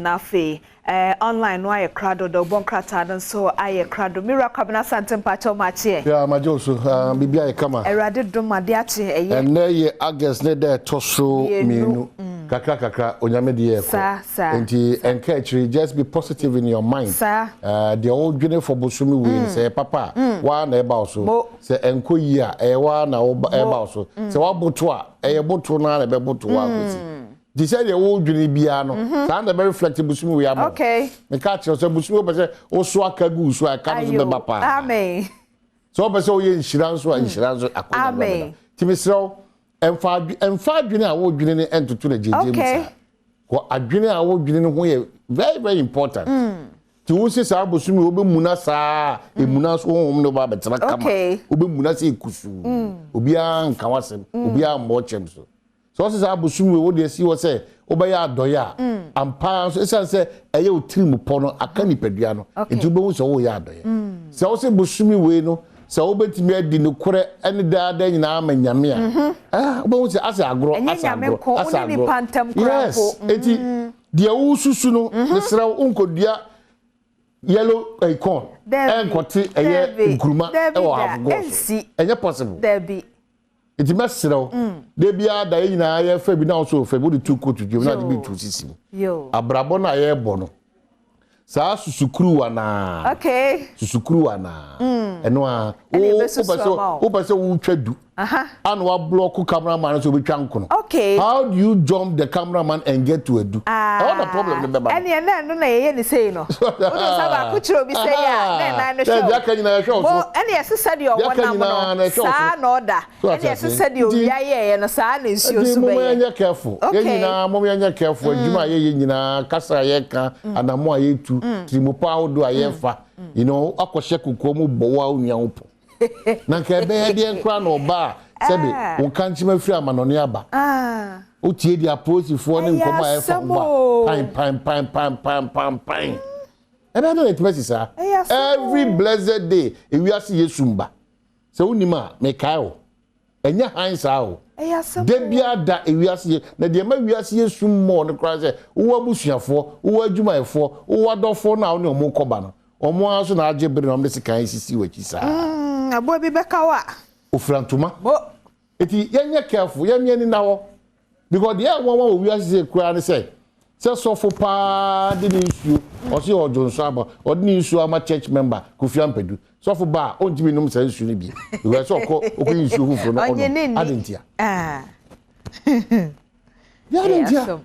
na fe online no aye crowd do bon krata no so aye crowd mira kwabena santem pacho mache ya majo so bibia e kama erade domade ache eye ene ye August ne de toso mienu kakra onyame de ye ko enti encourage just be positive in your mind the old dwene for bosumi we say papa wa na e ba so say enko yi a e wa na e ba so say wa boto a e boto na na be boto wa gosi they say the old dwene bia no say na be reflect bosumi we am okay me catch so bosumi be say o so akagu so aka no be papa amen so be say o ye inshiranso akwa amen timisro emfa dwene a wo dwene ne entoto na jeje musa ko adwene a wo dwene ne ho ye very very important ti wo se sa bosumi obe muna sa emuna so hom no ba betena kama obe muna se ikusu obi an kawasem obi an mo chem so se sa bosumi wo de si wo se obe ya adoya ampa so esan se eye otrim pono aka nipadua no enti obe hu so wo ya adoya se wo se bosumi we no se obetimi adi no kore ene daada nyina amanyame a obo se asa agro yes eti de awususu no nesra unkodua yellow corn enkote eye nkuruma e wo afgo enye possible debi eti mesrew de bia da nyina ye fa bi na so fa bi de tu kotu dwem na de bi tu sisi yo abrabo na ye bo no sa susukuru wana susukuru wana eno a o pese wo twadu and wa block cameraman so be twanko how do you jump the cameraman and get to edu all the problem the beba ene no na ye ni say no o do saba ku chiro bi say ya na no show ya kan na show so ene yes said you won na no sa no da ene yes said you ya ye no sa na nsuo so be ye mo careful ye nyina mo ye careful adwuma ye nyina kasa ye kan anamo aye tu trimopa odo aye fa you know akoshe kukuo mu bowa onua opo na ka be de nkra no ba sebe won kan chima firi amanone aba o tie di aposifo ne nkoma e fa ba pam ebe no it message sir every blessed day e wi ase yesumba se unima me kai o enya han sa o de bia da e wi ase na de ma wi ase yesum mo ne kra se wo abusuafo wo adwumayefo wo adofo na wo ne omo koba no omo aso na agebere no mse kan sisi wachi sa abo bi beka wa ofrantuma eti yenye careful yenye ni na ho because the one we ase kra ne say so for pa de issue o se ojo nso aba o de issue ama church member Kofi Ampedu so for ba o ntimi num say issue ni bi we so ko issue hu fro no adentia ya adentia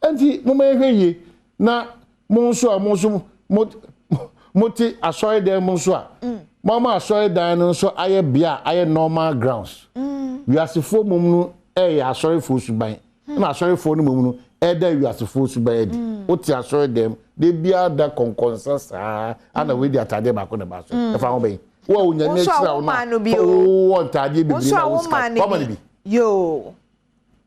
enti mo me hweye na mo nso moti asori dem mo nso a mama asori dan no so aye bia aye normal grounds we asifo mum no asori fo suban na asori fo no mum no da we asifo suban edi oti asori dem de bia da konkonsa saa ana we di atade ba ko ne ba so e fa ho be wo onya ne tira wo na wo atade bi bi na wo ska bi yo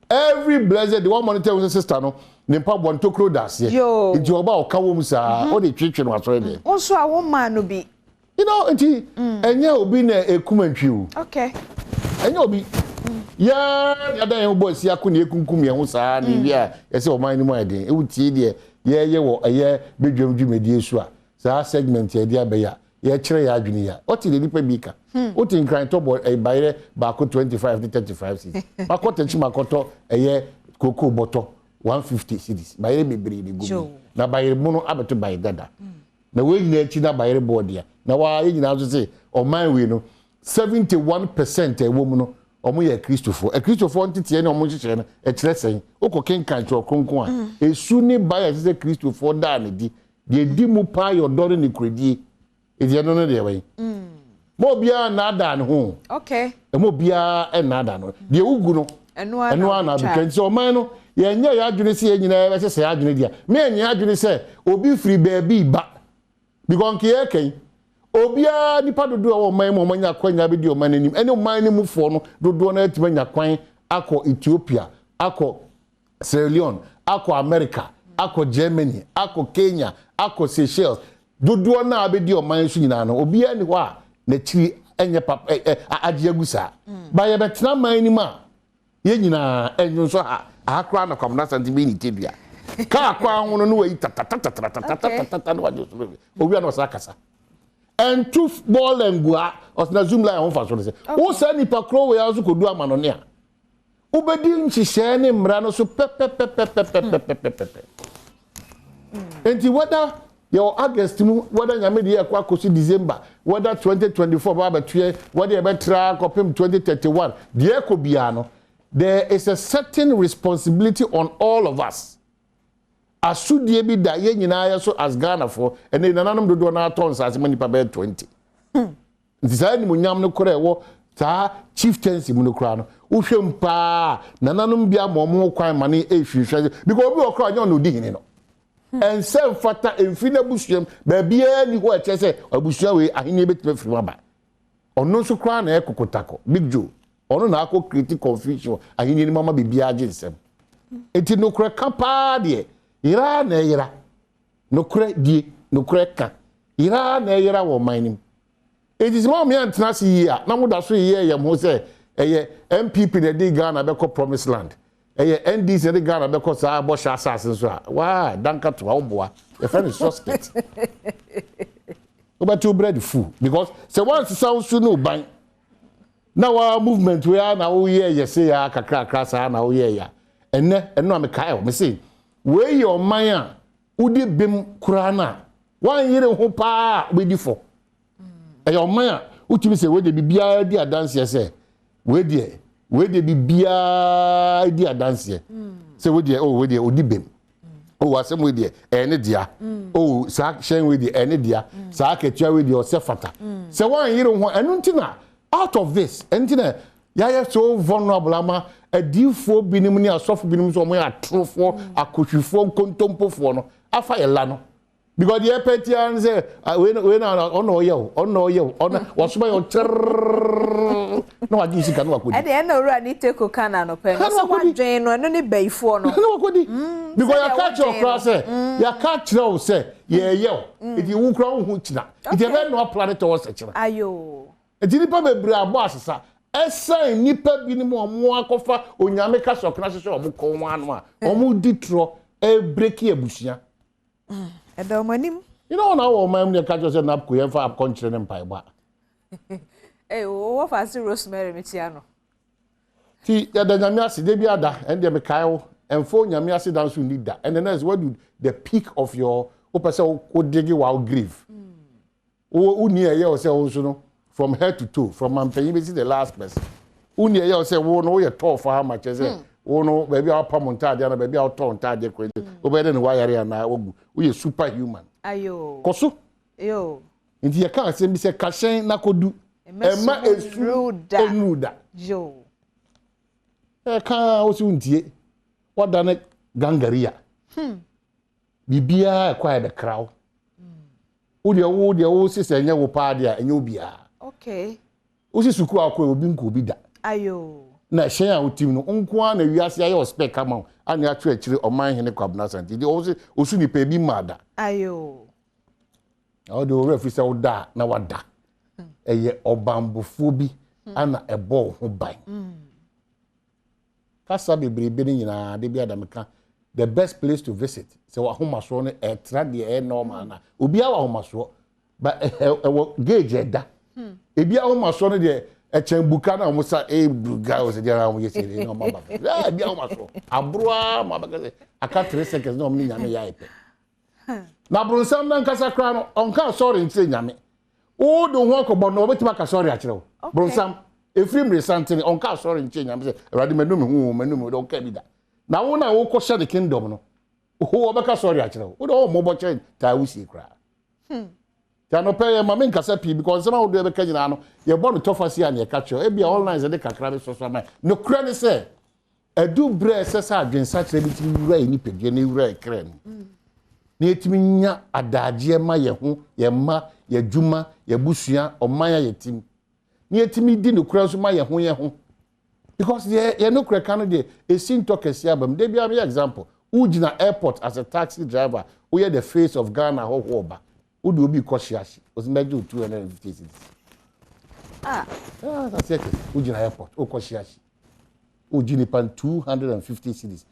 every blessed the one monitor was sister no nimpa bon tokro das ye nti oba o kawo mu saa o de twetwe no asori dem so a wo man no bi you know nti enya obi na ekumantwi o okay enya obi ya dan ho boss ya ko na ekunkum ye ho saa ni bia yese o man ni mo eden e wutie de ye wo ye bedwam dwumedie su a saa segment ye dia be ya ye kire ya adwini ya o ti de nipa bi ka o ti nkran to bo e bayre ba ko 25 to 35 cedis ba ko tenchi makoto ye koko boto 150 cedis bayre bebre ni gumu na bayre mu no abeto bayre dada na we nyina chi na bayre board ya na wa ye nyina so say o man we no 71% e wo mu no omo ye Christopher ntete ne omo hihire no e kire sen okoken kan tro kronkon a esu ni baye se Christopher da ne di mu pa yo dore ni kredie e di no de we mo bia na da ne ho okay e mo bia e na da no de ugu no eno ana bi kan so man no ye nya ya adwene se ye nyina e be se ya adwene dia me nya adwene se obi free baby ba because nke ye kan obia nipa dodo a wo man mo manya kwanya bi di o man nim ene o man ni mu fo no dodo na ati manya kwan akọ Ethiopia akọ Sierra Leone akọ America akọ Germany akọ Kenya akọ Seychelles dodo na abedi o man su nyina no obia ni ho a na chiri enye papa aje agusa ba ye betena man ni ma ye nyina enyo so ha akra na kwamna santi bi ni tedua Car kwa wono no we tata no wajo so. Obi na osa kasa. And two ball and gua osna zoom line on fa so say. Wo sa nipa kro we azu kodu amanone a. Ubedi nhihye ne mra no so pepepepepepepepepe. Enti whether your August whether nyame de yakwa kosi December whether 2024 ba betue whether e betra kopim 2031 de ekobia no there is a certain responsibility on all of us. Asudie bi da ye nyina ya so as Ghana for and nananom dodo na tons as many pa 20. Nti ni munyam no kora ewo ta chieftaincy mu no kora no wo hwem pa nananom bia momo kwan mane ehwehwe because obi okra nya no di hini no. And self fata enfina busuam ba bia ni ho eche se abusua we ahini betime firima ba. Ono so kora na ekokotako Big Joe ono na akọ create confusion ahini ni mama bibia aginsem. Enti no kora kapa de ira na ira no kora die no kora ka ira na ira wo manim. It is more me antena si here na muda so here yam ho se eye MPP na dey Ghana be call promised land. Eye NDC dey Ghana be call sa bo sha assassin so a wa danka to oboa e friend is suspect. Oba to bread fool because say once sound so no ban na wa movement we are na wo ye say ya kakra kakra sa na wo ye ya enne enno am kai o me say we your man a udi bem kura na wan yire ho pa we di for your man utimi say we de bibia di adanse say we de bibia di adanse say we de odi bem asem we de ene dia sa shen we de ene dia sa ketua we de o se fata say wan yire ho enu ntina out of this entina ya so vulnerable ama adifo binim ni asofo binim so mo ya trofo akotwifo kontompofo no afa yela no because the epetian say we na ono ye ono wasoma yo no agi sika no akodi e de na ora ni take okana no pe no so wadwen no ne baifo no no akodi because ya catch your cross ya catch no say ye it you kra hu china it e be no planet was chira ayo e di nipa bebre abo asesa esa nipa bi ni mo akofa onyame ka sokna hyehyɛ omo kon anu a omo ditro e break ebusia Adom anim you know na wo mam ne ka jo se na ko ye fa konkyere ne mpai ba wo fa si Rosemary metia no ti ya da nyame ase de bi ada and de me kai wo enfo nyame ase dan so need that and then is what the peak of your opese wo digi wa grief wo ni eye o se wo so no from head to toe from Mampenyi be the last person uni eye say wo no ye tough for how much say wo no baby a pam ntade na baby a to ntade ko wo be de no wayare na ogu wo ye superhuman ayo koso yo nti ye kan say bi say kashen na kodu ema enuda jo kan wo si untie wada na gangaria bibia kwa de kraw wo de wo si se nya wo pa de a enya obia okay usi suku akwa obi nko bi da ayo na hyen a otim no nko a na wiase aye ospec kama anya atwe akire oman hene kwabna santi de osu ni pa bi mada ayo de o refi se oda na wada eye obambofo bi ana ebo ho ban kasa bebrebe ni nyina de bi adameka the best place to visit se wa homaso no etra de normal na obi a wa homaso ba gauge eda ebi a homaso no de echembuka na musa buga o se dia na mo yesi no mama ebi a homaso abroa ma ba se aka 3 seconds no mo nyame ya epe na bronsam na nkasa kra no onka sorry nti nyame o do ho akobọ no obetima ka sorry a kire wo bronsam efrim resantini onka sorry nti nyame se awade manum do ka bi da na wo na wo ko hye the kingdom no wo obeka sorry a kire wo do mo bo che ta wusi kra ya no pay ma men kasa pi because some would be kanyina no ye born no tofasi an ye catch e bia online ze de kakra be so man no kra ne say adu bre sesa adwensa kire bi ti wura ni pedie ne wura ekra ni etimi nya adaje ma ye ho ye ma ye djuma ye busua omanya ye tim ni etimi di no kra so ma ye ho because ye no kra kan de esin tokesi abam de bia me example ujina airport as a taxi driver we are the face of Ghana ho ba Udu obi koshiashi osimeju 250 cities that's it ujina airport o koshiashi ujini pan 250 cities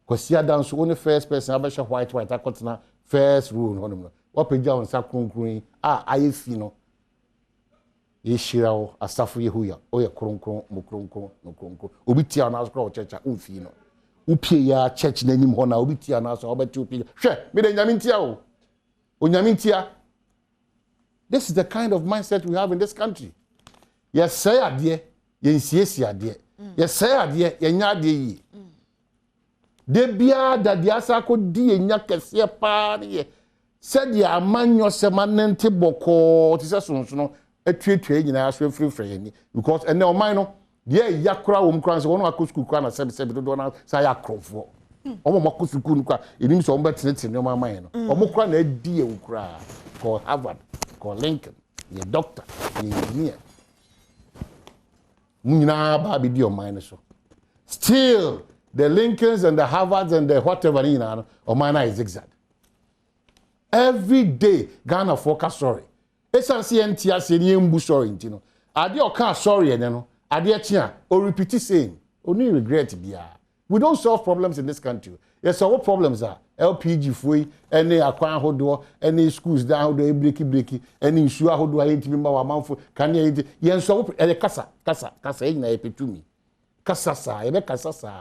Kwasi Adom so only first person abɛhwɛ white akɔtena first row no no wapagya on sa kronkron aye fi no ye hyira wo asafo yehoya oyɛ kronkron mo kronkron no kronkron obi tia na asokra wo church umfi no upie ya church nanim ho na obi tia na so obɛti upie hwɛ me de nyame ntia wo onyame ntia. This is the kind of mindset we have in this country. Yes say ade ye nsiesie ade yes say ade ye nya ade yi de bia da dia sa ko di enya kese pa ne said ya amanyo semanente boko ti se sonso no atwetwe nyina so frifre ni because ene o man no de yakora wo mkran se wono akosku kra na sebe do na sa ya krofo omo makosku nu kwa enim so ombetenete ne o man no omo kra na adi e ukra ko Harvard ko Lincoln ye doctor ye engineer munyina ba bi di o man so still the Lincolns and the Harvards and the whatever you know o man is zigzag. Every day Ghana focus sorry. Esansi enti ase ni embu sorry nti no. Ade o ka sorry ene no. Ade tia o repeat saying. Only regret bia. We don't solve problems in this country. Yes, our problems are LPG foi, any akwan hodo, any schools down hodo breaki, any issue hodo ayenti mba wa manfo kan ye yen so kasa yin na epetumi. Kasa sa, ebe kasa sa.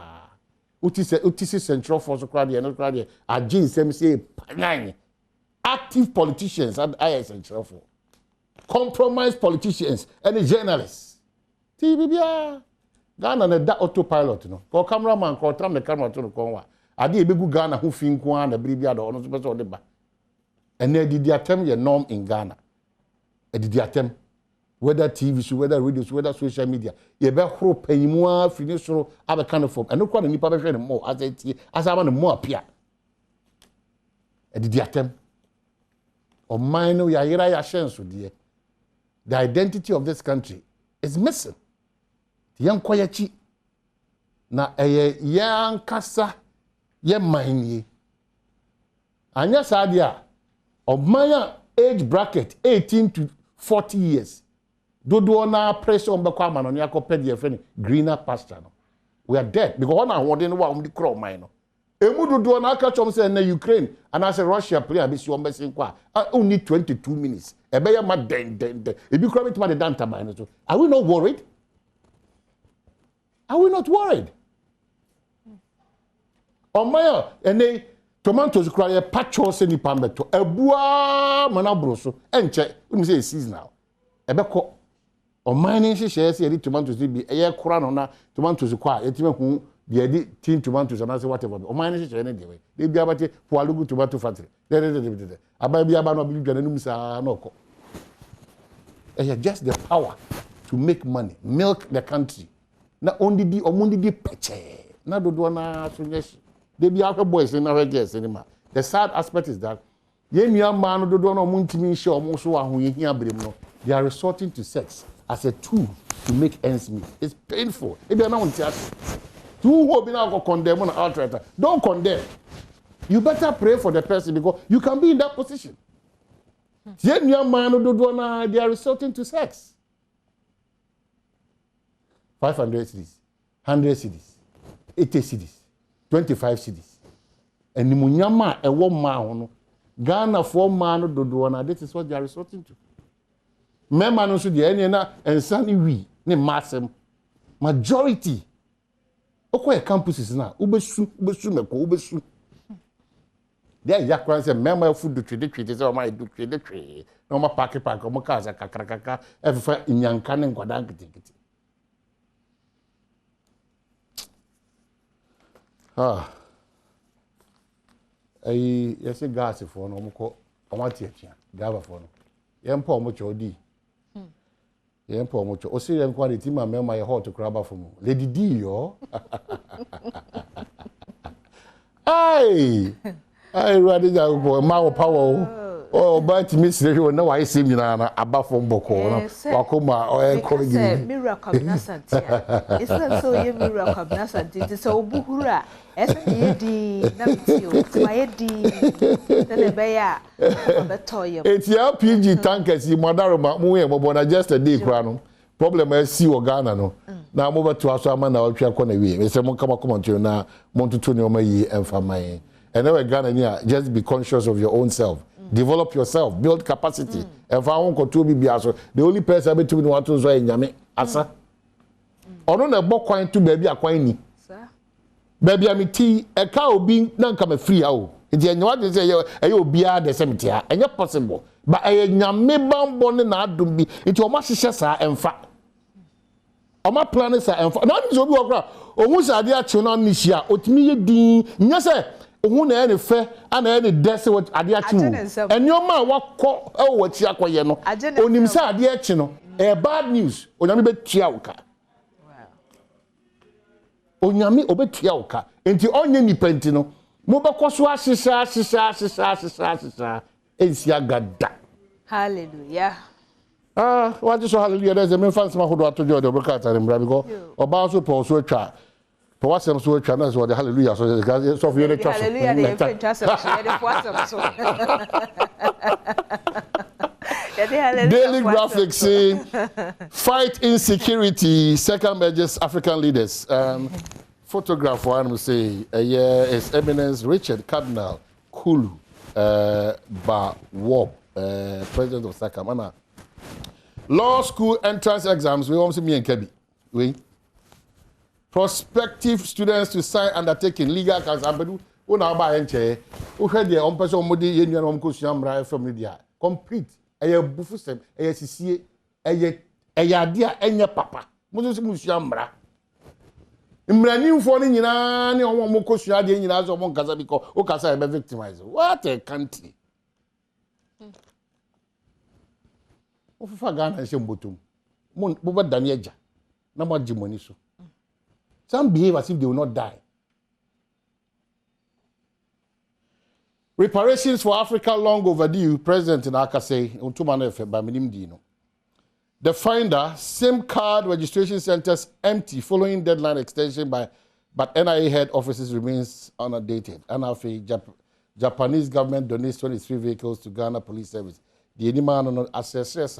Utisi central force crowd no crowd agin sem say panyan. Active politicians and essential for compromised politicians and journalists. TV bia Ghana na da autopilot no. Ko cameraman ko tram the camera to ko wa. Ade ebegu Ghana ho fi nko an na bibia da ono so pese ode ba. Ene didi atem ye norm in Ghana. Didi atem whether TV so whether radio so whether social media ye be horo payimu afini soro abe kind of form. Eno kwa na nipa be hwe ne mo as aba ne mo apia. Didi atem or minor ya shensu dear. The identity of this country is missing. The young kwayachi na young kasa ye mine. Anya sadia of my age bracket 18 to 40 years. Dodo na pressure on Bakwama on your pedia friend greener pasture. No. We are dead because one I want in one the crow mine. Emudu do na catch say na Ukraine and I say Russia play abi si o mbese kwa only 22 minutes e be ya ma den e bi kro me to the danta man so are we not worried? Are we not worried? Omaya ene tomatoes kra ye patcho se ni pambeto ebua manabro so enche unu say seasonal e be ko omani hye se ye tomatoes bi e ye kra no na tomatoes kwa e time hu the edit tin tomatoes and I say whatever. O man is anyway. They be about Pualugu tomato factory. Ababi abano bibi na numsa no. Just the power to make money, milk the country. Na only di omundi di peche. Na dodo na sunyeshi. They be our boys in our girls anymore. The sad aspect is that ye nua man dodo na omuntimi hye omo ahu ye hia brem no. They are resorting to sex as a tool to make ends meet. It's painful. If you are not on theater. Two who be now condemn on outright. Don't condemn. You better pray for the person because you can be in that position. They are resorting to sex. 500 cities, 100 cities, 80 cities, 25 cities. And the munyama a woman Ghana for man do this is what they are resorting to. Member no should the any and sunny we ne massem majority. Okoye campuses na ubesu meko ubesu there yakran say member food do trade say o ma do trade no ma park o ma kaza kakrakaka efa inyanka ne nkwadan kitikiti yes gas for no mo o ma tie tia gaba for no yempa o mo chodi yempa o mo cho o si yen kwa ti ma member ye hot kraba for mo lady d yo ai ready ja go ma wo power o but me say we na why see me na aba for mboko na wakoma o e ko gi mirror cognizant ya isa so ye mirror cognizant it so obuhura ese di na tio ma ye di tele be ya be toye eti LPG tankers yi modaro ma mu ye bobo na just a day kra no problem I see Ghana no. Na mo beto aso ama na otwe akọ na wie. Me say mo kama comment na mo tutu ne o ma yi emfa man. And then Ghana near, just be conscious of your own self. Develop yourself, build capacity. If I won't control me, the only person I between want to is Yame Asa. Or no, a book coin to baby a coin. Baby, I mean, tea, a cow being none come a free out. It's a what is a you be at the cemetery, and you're possible. But a Yame bound born and Adom be into a master and fat. On my planets are and not so work. Almost a dear tuna Nisha, Otmi Dean, yes, sir. Who na any fair and any death what adia chinu and your man what call oh what ya kwa no onim sa adia chino bad news onyame betua uka onyame obetua uka enti onye nipenti no mo bekoso asisa ensia gada hallelujah what is hallelujah there's a men fans ma hodo atojo de brokata mbra because oba so po so twa for what some so channels what the hallelujah so for you trust hallelujah the different trust so Daily Graphics say fight insecurity second largest African leaders photograph one say is Eminence Richard Cardinal Kulu Badwam president of Sakamana law school entrance exams we want to me and Kebi we prospective students to sign undertaking legal counsel una ba enche o hwe de on person mo de yenua no ko suamra from media complete eye bufu sem eye sisie eye ade a enye papa mo so mu suamra mranimfo ni nyina ne on mo ko sua de nyina so mo nkasa because o kasa e be victimize what a country o fa Ghana se mbotum mo bo dani eja na mo jimoni so. Some behave as if they will not die. Reparations for Africa long overdue, President Naka say, the finder, SIM card registration centers empty following deadline extension but NIA head offices remains undated. And Japanese government donates 23 vehicles to Ghana Police Service. The man on assess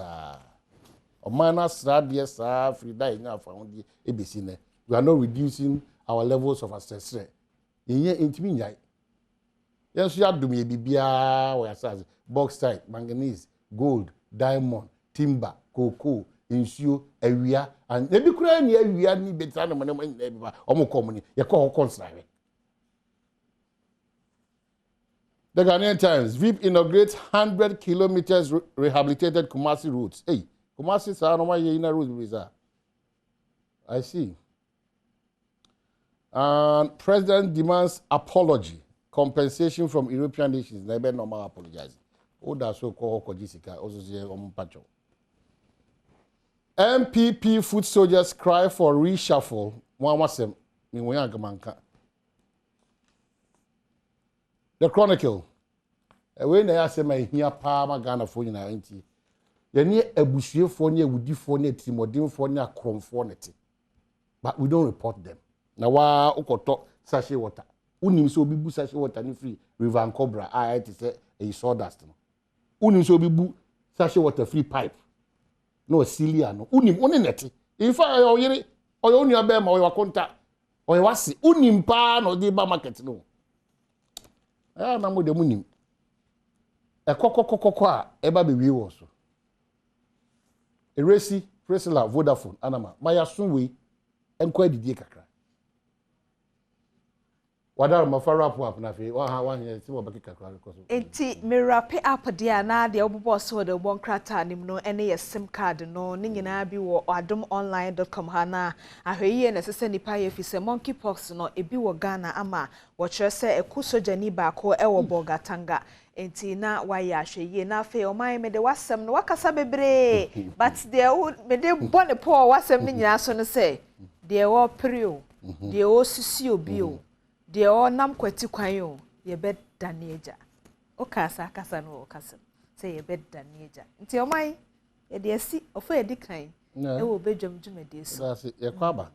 or minus radius Frida in found the ABC. We are not reducing our levels of assessment. Yes, you have to be bibia bauxite, manganese, gold, diamond, timber, cocoa, insure, area, and every crane we are need better than money common. You call constantly. The Ghanaian Times, VIP inaugurates 100 kilometers rehabilitated Kumasi routes. Hey, Kumasi is our routes. I see. And President demands apology, compensation from European nations. Never normal apologizing. Oh, that's so called Jessica. Also, say MPP foot soldiers cry for reshuffle. The Chronicle. When they ask me here, Palma Ghana for you now, ain't you? You need a bushie for you, would you for you, Timodin for you, Chrome for you. But we don't report them. Na wa ukoto sachet water unim so obi bu sachet water ni free river and cobra it say e sawdust no unim so obi bu sachet water free pipe no cilia no unim one neti ifa oyire oyo nua be ma oyo akonta oyo wase unim pa no de ba market no na mo de munim kokokokoko a eba be wi wo so eresi Priscilla Vodafone anama maya sunwe enko adidie kakra wadar mafara up na fe one here see what bakika kwa koso enti me wrap up dia na de obobo so de bon krata nim no ene ye sim card no ni nyina bi wo adomonline.com ha na ahweyi na sese nipa ye fi se monkeypox no ebi wo Ghana ama wo kire se ekosoja ni ba ko e wo bogatanga enti na waya ahweyi na fe o man me de wasem no wakasa bebre but de me de bone po wasem ni nyina so no se de wo prio de wo sisi obi o de o nam kwati kwan yo ye bed daneja o kasa no o kasa say ye bed daneja nti o mai ye de asi ofo ye di kan e wo bedwam dwumade so that's it ye kwaba